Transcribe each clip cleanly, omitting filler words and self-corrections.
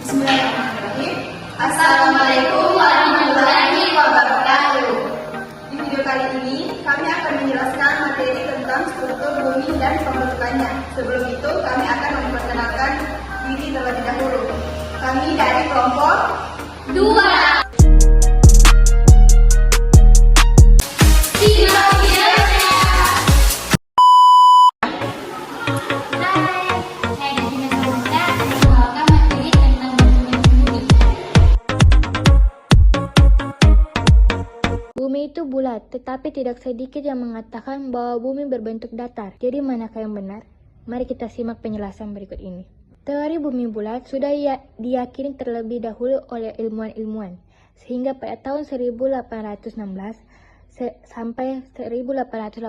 Bismillahirrahmanirrahim. Assalamualaikum warahmatullahi wabarakatuh. Di video kali ini, kami akan menjelaskan materi tentang struktur bumi dan pembentukannya. Sebelum itu, kami akan memperkenalkan diri terlebih dahulu. Kami dari kelompok 2. Bumi itu bulat, tetapi tidak sedikit yang mengatakan bahwa bumi berbentuk datar. Jadi manakah yang benar? Mari kita simak penjelasan berikut ini. Teori bumi bulat sudah diyakini terlebih dahulu oleh ilmuwan-ilmuwan, sehingga pada tahun 1816 sampai 1884,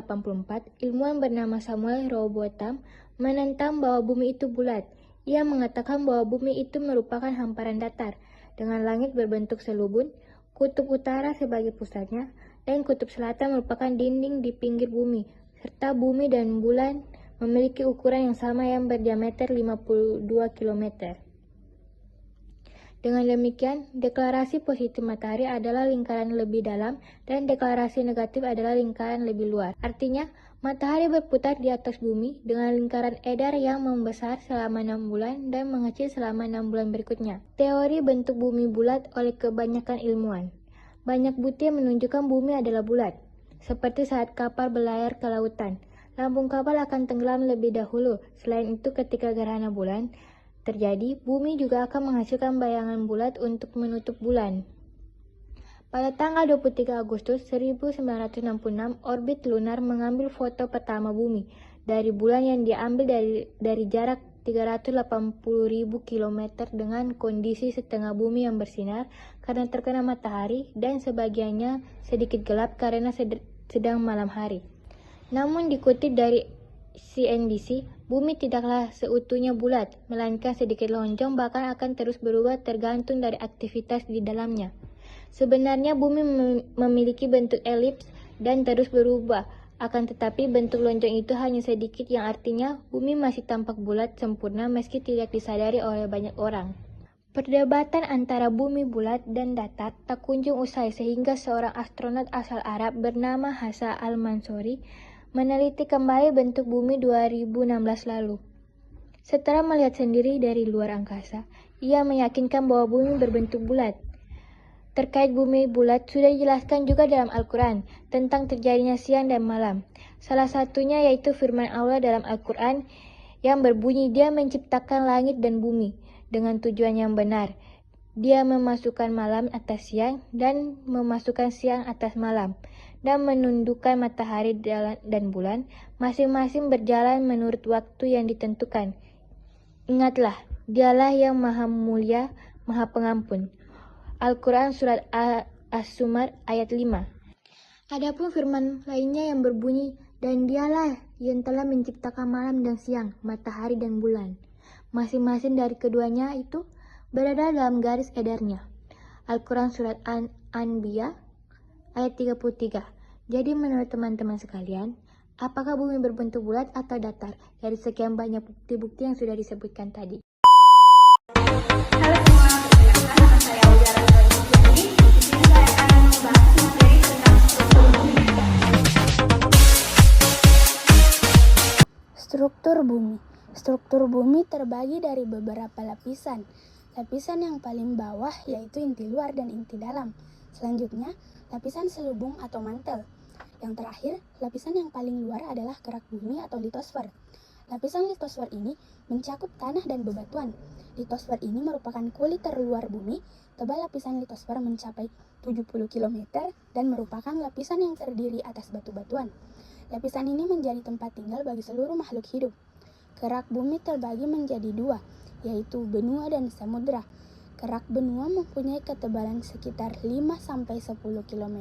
ilmuwan bernama Samuel Rowbotham menentang bahwa bumi itu bulat. Ia mengatakan bahwa bumi itu merupakan hamparan datar, dengan langit berbentuk selubung, kutub utara sebagai pusatnya, dan kutub selatan merupakan dinding di pinggir bumi, serta bumi dan bulan memiliki ukuran yang sama yang berdiameter 52 km. Dengan demikian, deklarasi positif matahari adalah lingkaran lebih dalam dan deklarasi negatif adalah lingkaran lebih luar. Artinya, matahari berputar di atas bumi dengan lingkaran edar yang membesar selama 6 bulan dan mengecil selama 6 bulan berikutnya. Teori bentuk bumi bulat oleh kebanyakan ilmuwan. Banyak bukti yang menunjukkan bumi adalah bulat, seperti saat kapal berlayar ke lautan. Lambung kapal akan tenggelam lebih dahulu. Selain itu, ketika gerhana bulan terjadi, bumi juga akan menghasilkan bayangan bulat untuk menutup bulan. Pada tanggal 23 Agustus 1966, orbit lunar mengambil foto pertama bumi dari bulan yang diambil dari jarak 380.000 km dengan kondisi setengah bumi yang bersinar karena terkena matahari dan sebagiannya sedikit gelap karena sedang malam hari. Namun dikutip dari CNBC, bumi tidaklah seutuhnya bulat, melainkan sedikit lonjong bahkan akan terus berubah tergantung dari aktivitas di dalamnya. Sebenarnya bumi memiliki bentuk elips dan terus berubah, akan tetapi bentuk lonjong itu hanya sedikit yang artinya bumi masih tampak bulat sempurna meski tidak disadari oleh banyak orang. Perdebatan antara bumi bulat dan datar tak kunjung usai sehingga seorang astronot asal Arab bernama Hassan Al-Mansuri meneliti kembali bentuk bumi 2016 lalu. Setelah melihat sendiri dari luar angkasa, ia meyakinkan bahwa bumi berbentuk bulat. Terkait bumi bulat sudah dijelaskan juga dalam Al-Quran tentang terjadinya siang dan malam. Salah satunya yaitu firman Allah dalam Al-Quran yang berbunyi, Dia menciptakan langit dan bumi dengan tujuan yang benar. Dia memasukkan malam atas siang dan memasukkan siang atas malam dan menundukkan matahari dan bulan masing-masing berjalan menurut waktu yang ditentukan. Ingatlah, Dialah yang Maha Mulia, Maha Pengampun. Al-Quran Surat As-Zumar ayat 5. Adapun firman lainnya yang berbunyi, dan Dialah yang telah menciptakan malam dan siang, matahari dan bulan. Masing-masing dari keduanya itu berada dalam garis edarnya. Al-Quran Surat An-Anbiya ayat 33. Jadi menurut teman-teman sekalian, apakah bumi berbentuk bulat atau datar? Dari sekian banyak bukti-bukti yang sudah disebutkan tadi. Halo semua, perkenalkan nama saya Udara Sari. Di sini saya akan membahas materi tentang struktur bumi. Struktur bumi. Struktur bumi terbagi dari beberapa lapisan. Lapisan yang paling bawah yaitu inti luar dan inti dalam. Selanjutnya, lapisan selubung atau mantel. Yang terakhir, lapisan yang paling luar adalah kerak bumi atau litosfer. Lapisan litosfer ini mencakup tanah dan bebatuan. Litosfer ini merupakan kulit terluar bumi. Tebal lapisan litosfer mencapai 70 km dan merupakan lapisan yang terdiri atas batu-batuan. Lapisan ini menjadi tempat tinggal bagi seluruh makhluk hidup. Kerak bumi terbagi menjadi dua, yaitu benua dan samudra. Kerak benua mempunyai ketebalan sekitar 5-10 km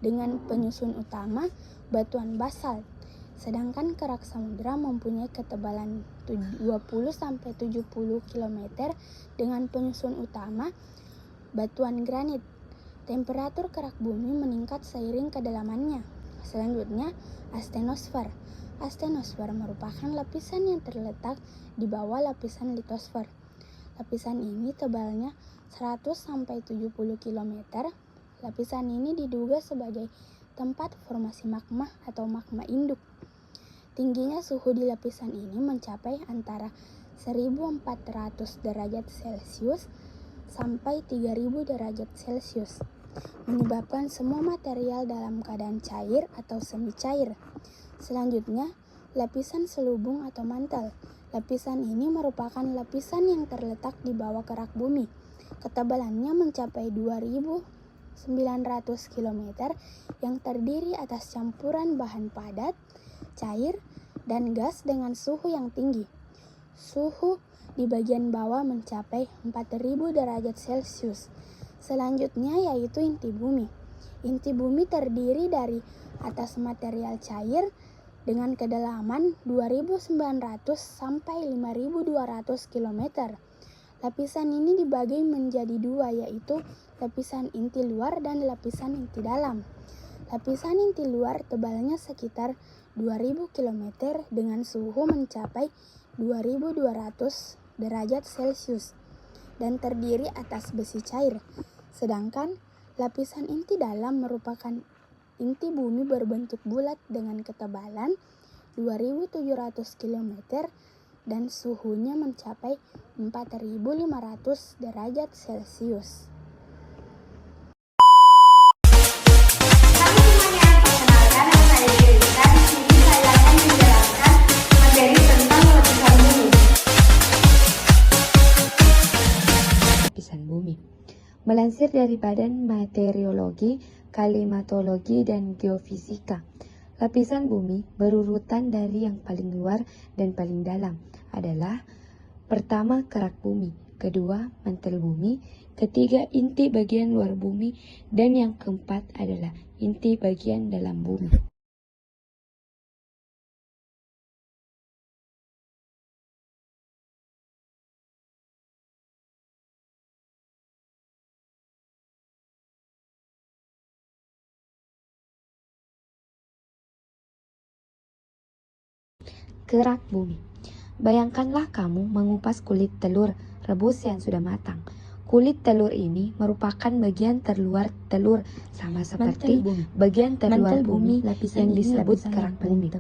dengan penyusun utama batuan basalt. Sedangkan kerak samudra mempunyai ketebalan 20-70 km dengan penyusun utama batuan granit. Temperatur kerak bumi meningkat seiring kedalamannya. Selanjutnya, astenosfer. Astenosfer merupakan lapisan yang terletak di bawah lapisan litosfer. Lapisan ini tebalnya 100-70 km. Lapisan ini diduga sebagai tempat formasi magma atau magma induk. Tingginya suhu di lapisan ini mencapai antara 1400 derajat Celcius sampai 3000 derajat Celcius, menyebabkan semua material dalam keadaan cair atau semi cair. Selanjutnya, lapisan selubung atau mantel. Lapisan ini merupakan lapisan yang terletak di bawah kerak bumi. Ketebalannya mencapai 2900 km yang terdiri atas campuran bahan padat, cair, dan gas dengan suhu yang tinggi. Suhu di bagian bawah mencapai 4000 derajat Celcius. Selanjutnya yaitu inti bumi. Inti bumi terdiri dari atas material cair dengan kedalaman 2900 sampai 5200 km. Lapisan ini dibagi menjadi dua, yaitu lapisan inti luar dan lapisan inti dalam. Lapisan inti luar tebalnya sekitar 2000 km dengan suhu mencapai 2200 derajat Celcius dan terdiri atas besi cair. Sedangkan lapisan inti dalam merupakan inti bumi berbentuk bulat dengan ketebalan 2700 km dan suhunya mencapai 4500 derajat Celcius. Melansir dari Badan Meteorologi, Klimatologi, dan Geofisika, lapisan bumi berurutan dari yang paling luar dan paling dalam adalah: pertama, kerak bumi, kedua, mantel bumi, ketiga, inti bagian luar bumi, dan yang keempat adalah inti bagian dalam bumi. Kerak bumi. Bayangkanlah kamu mengupas kulit telur rebus yang sudah matang. Kulit telur ini merupakan bagian terluar telur, sama seperti bagian terluar bumi yang disebut kerak bumi.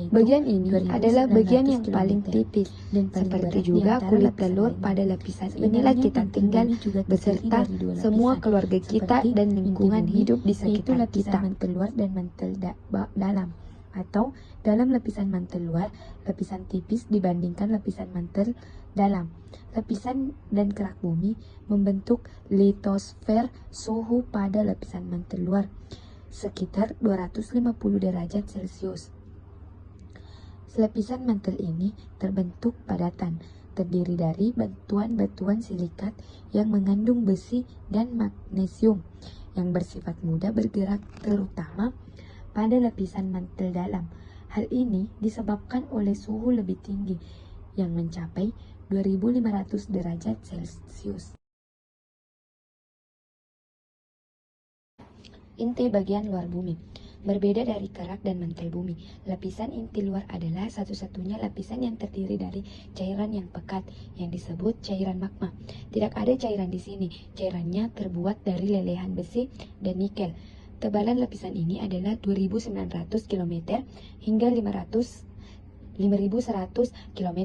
Bagian ini adalah bagian yang paling tipis, seperti juga kulit telur. Pada lapisan inilah kita tinggal beserta semua keluarga kita dan lingkungan hidup di sekitar kita. Mantel luar dan mantel dalam, atau dalam lapisan mantel luar, lapisan tipis dibandingkan lapisan mantel dalam. Lapisan dan kerak bumi membentuk litosfer. Suhu pada lapisan mantel luar sekitar 250 derajat Celcius. Lapisan mantel ini terbentuk padatan, terdiri dari batuan-batuan silikat yang mengandung besi dan magnesium yang bersifat mudah bergerak, terutama pada lapisan mantel dalam. Hal ini disebabkan oleh suhu lebih tinggi yang mencapai 2500 derajat Celcius. Inti bagian luar bumi. Berbeda dari kerak dan mantel bumi, lapisan inti luar adalah satu-satunya lapisan yang terdiri dari cairan yang pekat yang disebut cairan magma. Tidak ada cairan di sini. Cairannya terbuat dari lelehan besi dan nikel. Tebalan lapisan ini adalah 2.900 km hingga 5.100 km.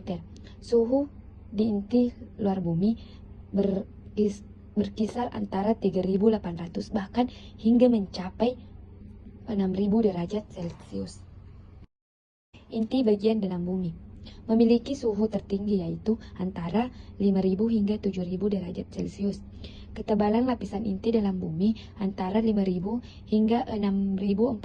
Suhu di inti luar bumi berkisar antara 3.800 bahkan hingga mencapai 6.000 derajat Celcius. Inti bagian dalam bumi memiliki suhu tertinggi, yaitu antara 5.000 hingga 7.000 derajat Celcius. Ketebalan lapisan inti dalam bumi antara 5.000 hingga 6.400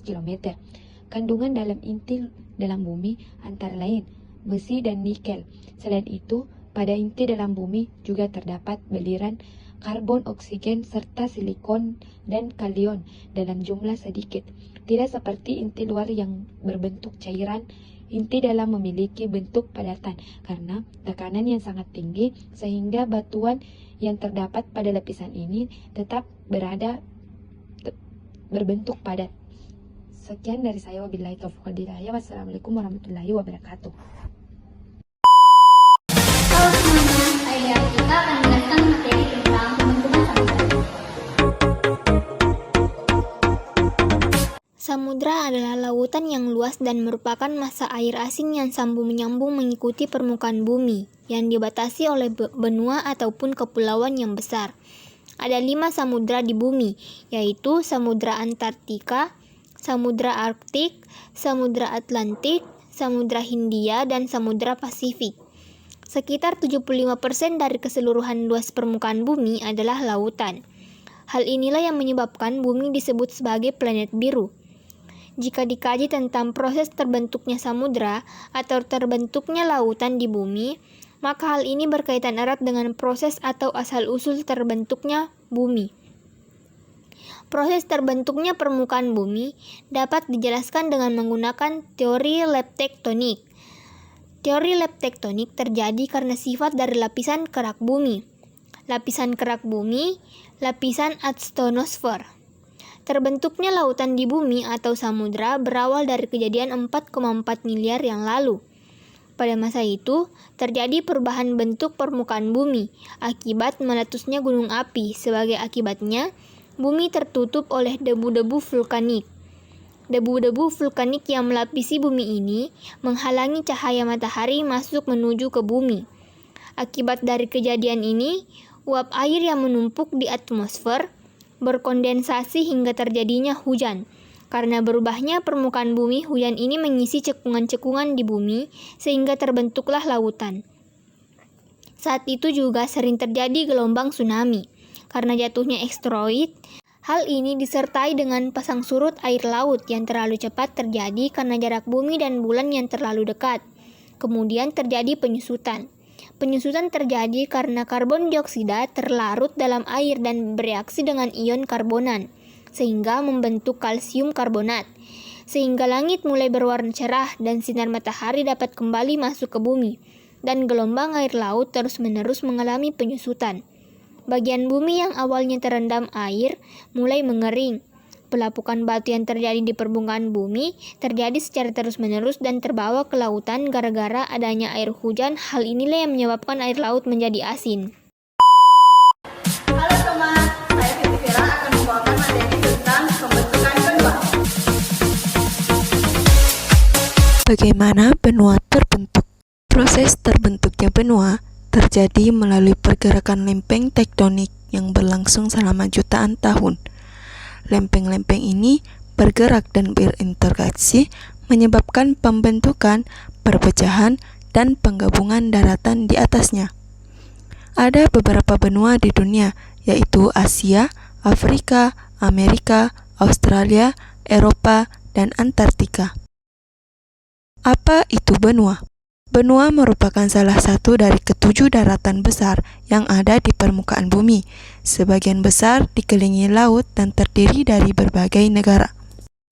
km. Kandungan dalam inti dalam bumi antara lain besi dan nikel. Selain itu, pada inti dalam bumi juga terdapat beliran karbon, oksigen, serta silikon dan kalium dalam jumlah sedikit. Tidak seperti inti luar yang berbentuk cairan, inti dalam memiliki bentuk padatan karena tekanan yang sangat tinggi, sehingga batuan yang terdapat pada lapisan ini tetap berbentuk padat. Sekian dari saya, wabillahi taufiq wal hidayah. Wassalamualaikum warahmatullahi wabarakatuh. Halo teman-teman, saya Samudra adalah lautan yang luas dan merupakan massa air asing yang sambung-menyambung mengikuti permukaan bumi, yang dibatasi oleh benua ataupun kepulauan yang besar. Ada 5 samudra di bumi, yaitu Samudra Antartika, Samudra Arktik, Samudra Atlantik, Samudra Hindia, dan Samudra Pasifik. Sekitar 75% dari keseluruhan luas permukaan bumi adalah lautan. Hal inilah yang menyebabkan bumi disebut sebagai planet biru. Jika dikaji tentang proses terbentuknya samudra atau terbentuknya lautan di bumi, maka hal ini berkaitan erat dengan proses atau asal-usul terbentuknya bumi. Proses terbentuknya permukaan bumi dapat dijelaskan dengan menggunakan teori lap tektonik. Teori lap tektonik terjadi karena sifat dari lapisan kerak bumi. Lapisan kerak bumi, lapisan atmosfer. Terbentuknya lautan di bumi atau samudra berawal dari kejadian 4,4 miliar yang lalu. Pada masa itu, terjadi perubahan bentuk permukaan bumi akibat meletusnya gunung api. Sebagai akibatnya, bumi tertutup oleh debu-debu vulkanik. Debu-debu vulkanik yang melapisi bumi ini menghalangi cahaya matahari masuk menuju ke bumi. Akibat dari kejadian ini, uap air yang menumpuk di atmosfer berkondensasi hingga terjadinya hujan. Karena berubahnya permukaan bumi, hujan ini mengisi cekungan-cekungan di bumi sehingga terbentuklah lautan. Saat itu juga sering terjadi gelombang tsunami karena jatuhnya asteroid. Hal ini disertai dengan pasang surut air laut yang terlalu cepat terjadi karena jarak bumi dan bulan yang terlalu dekat. Kemudian terjadi penyusutan. Penyusutan terjadi karena karbon dioksida terlarut dalam air dan bereaksi dengan ion karbonan, sehingga membentuk kalsium karbonat, sehingga langit mulai berwarna cerah dan sinar matahari dapat kembali masuk ke bumi, dan gelombang air laut terus-menerus mengalami penyusutan. Bagian bumi yang awalnya terendam air mulai mengering. Pelapukan batu yang terjadi di permukaan bumi terjadi secara terus-menerus dan terbawa ke lautan gara-gara adanya air hujan. Hal inilah yang menyebabkan air laut menjadi asin. Halo teman, saya Fitri Fira akan membawakan materi tentang pembentukan benua. Bagaimana benua terbentuk? Proses terbentuknya benua terjadi melalui pergerakan lempeng tektonik yang berlangsung selama jutaan tahun. Lempeng-lempeng ini bergerak dan berinteraksi menyebabkan pembentukan, perpecahan, dan penggabungan daratan di atasnya. Ada beberapa benua di dunia, yaitu Asia, Afrika, Amerika, Australia, Eropa, dan Antartika. Apa itu benua? Benua merupakan salah satu dari ketujuh daratan besar yang ada di permukaan bumi. Sebagian besar dikelilingi laut dan terdiri dari berbagai negara.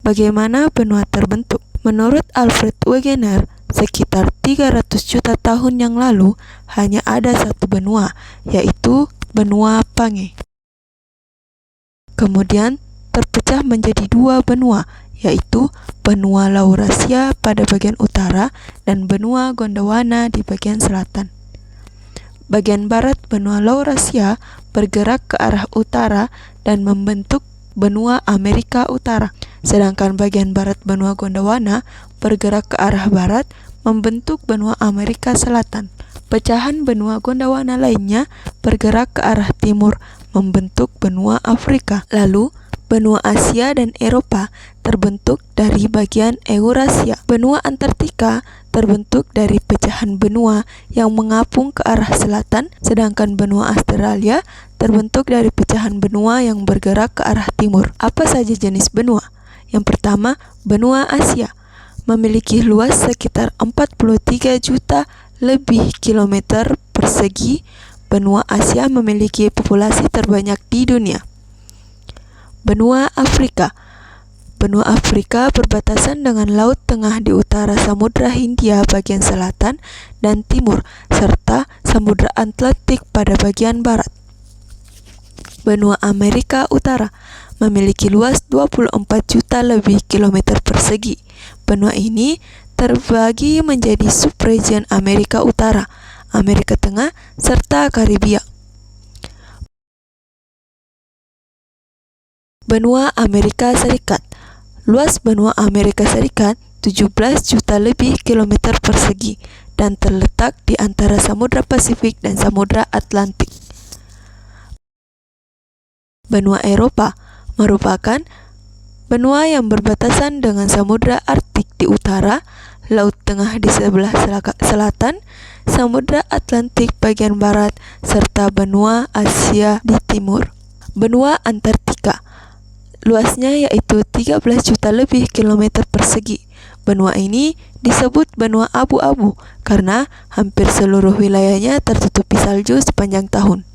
Bagaimana benua terbentuk? Menurut Alfred Wegener, sekitar 300 juta tahun yang lalu hanya ada satu benua, yaitu benua Pange. Kemudian terpecah menjadi dua benua, yaitu benua Laurasia pada bagian utara dan benua Gondwana di bagian selatan. Bagian barat benua Laurasia bergerak ke arah utara dan membentuk benua Amerika Utara, sedangkan bagian barat benua Gondwana bergerak ke arah barat membentuk benua Amerika Selatan. Pecahan benua Gondwana lainnya bergerak ke arah timur membentuk benua Afrika. Lalu benua Asia dan Eropa terbentuk dari bagian Eurasia. Benua Antartika terbentuk dari pecahan benua yang mengapung ke arah selatan, sedangkan benua Australia terbentuk dari pecahan benua yang bergerak ke arah timur. Apa saja jenis benua? Yang pertama, benua Asia memiliki luas sekitar 43 juta lebih kilometer persegi. Benua Asia memiliki populasi terbanyak di dunia. Benua Afrika. Benua Afrika berbatasan dengan Laut Tengah di utara Samudra Hindia bagian selatan dan timur, serta Samudra Atlantik pada bagian barat. Benua Amerika Utara memiliki luas 24 juta lebih kilometer persegi. Benua ini terbagi menjadi subregion Amerika Utara, Amerika Tengah, serta Karibia. Benua Amerika Serikat Luas benua Amerika Serikat 17 juta lebih kilometer persegi dan terletak di antara Samudra Pasifik dan Samudra Atlantik. Benua Eropa merupakan benua yang berbatasan dengan Samudra Arktik di utara, Laut Tengah di sebelah selatan, Samudra Atlantik bagian barat, serta benua Asia di timur. Benua Antartika luasnya yaitu 13 juta lebih kilometer persegi. Benua ini disebut benua abu-abu karena hampir seluruh wilayahnya tertutupi salju sepanjang tahun.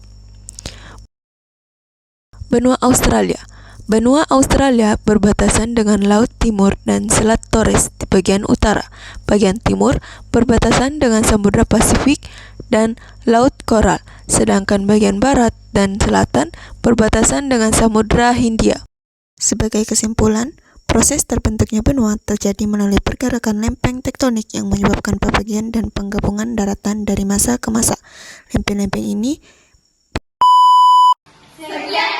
Benua Australia. Benua Australia berbatasan dengan Laut Timur dan Selat Torres di bagian utara. Bagian timur berbatasan dengan Samudra Pasifik dan Laut Koral, sedangkan bagian barat dan selatan berbatasan dengan Samudra Hindia. Sebagai kesimpulan, proses terbentuknya benua terjadi melalui pergerakan lempeng tektonik yang menyebabkan pembagian dan penggabungan daratan dari masa ke masa. Lempeng-lempeng ini Sekian